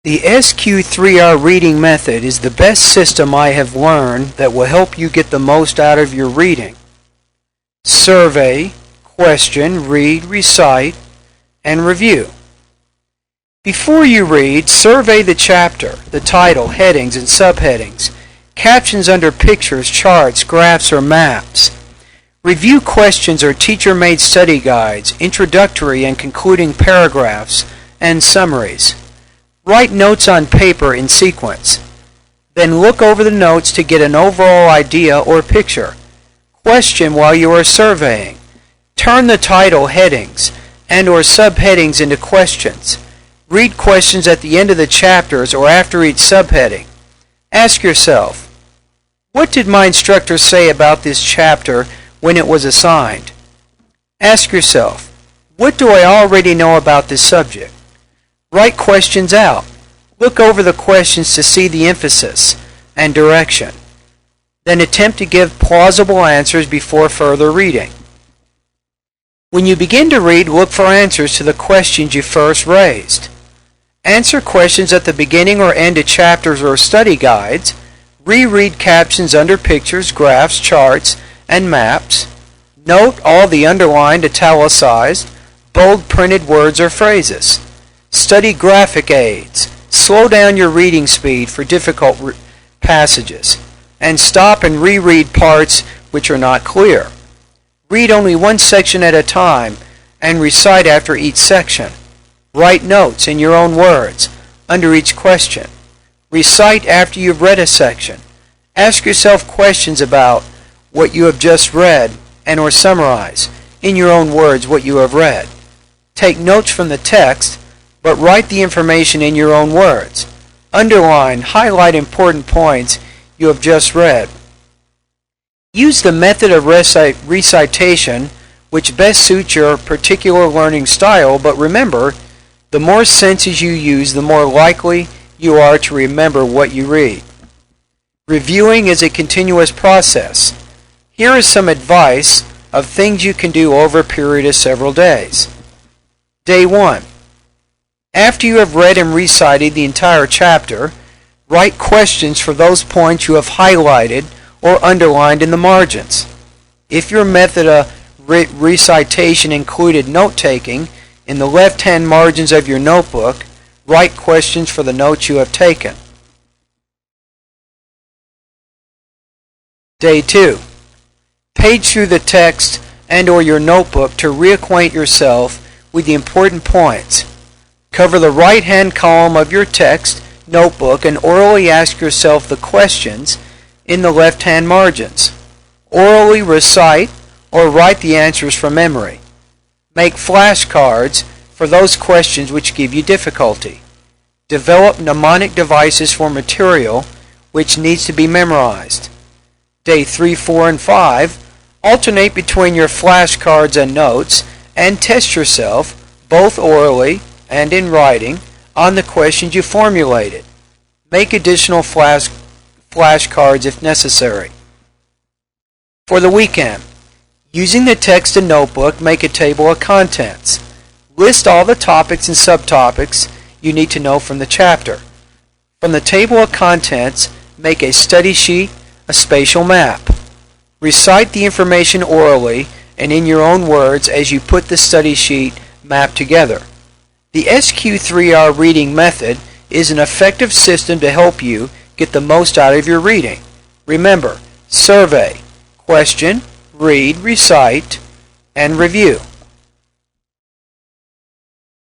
The SQ3R reading method is the best system I have learned that will help you get the most out of your reading. Survey, question, read, recite, and review. Before you read, survey the chapter, the title, headings, and subheadings, captions under pictures, charts, graphs, or maps. Review questions or teacher-made study guides, introductory and concluding paragraphs, and summaries. Write notes on paper in sequence. Then look over the notes to get an overall idea or picture. Question while you are surveying. Turn the title, headings, and or subheadings into questions. Read questions at the end of the chapters or after each subheading. Ask yourself, what did my instructor say about this chapter when it was assigned? Ask yourself, what do I already know about this subject? Write questions out. Look over the questions to see the emphasis and direction. Then attempt to give plausible answers before further reading. When you begin to read, look for answers to the questions you first raised. Answer questions at the beginning or end of chapters or study guides. Reread captions under pictures, graphs, charts, and maps. Note all the underlined, italicized, bold printed words or phrases. Study graphic aids. Slow down your reading speed for difficult passages. And stop and reread parts which are not clear. Read only one section at a time and recite after each section. Write notes in your own words under each question. Recite after you've read a section. Ask yourself questions about what you have just read and or summarize in your own words what you have read. Take notes from the text, but write the information in your own words. Underline, highlight important points you have just read. Use the method of recitation which best suits your particular learning style, but remember, the more senses you use, the more likely you are to remember what you read. Reviewing is a continuous process. Here is some advice of things you can do over a period of several days. Day 1. After you have read and recited the entire chapter, write questions for those points you have highlighted or underlined in the margins. If your method of recitation included note-taking, in the left-hand margins of your notebook, write questions for the notes you have taken. Day 2. Page through the text and or your notebook to reacquaint yourself with the important points. Cover the right-hand column of your text notebook and orally ask yourself the questions in the left-hand margins. Orally recite or write the answers from memory. Make flashcards for those questions which give you difficulty. Develop mnemonic devices for material which needs to be memorized. Day 3, 4, and 5, alternate between your flashcards and notes and test yourself, both orally and in writing, on the questions you formulated. Make additional flashcards if necessary. For the weekend, using the text and notebook, make a table of contents. List all the topics and subtopics you need to know from the chapter. From the table of contents, make a study sheet, a spatial map. Recite the information orally and in your own words as you put the study sheet map together. The SQ3R reading method is an effective system to help you get the most out of your reading. Remember, survey, question, read, recite, and review.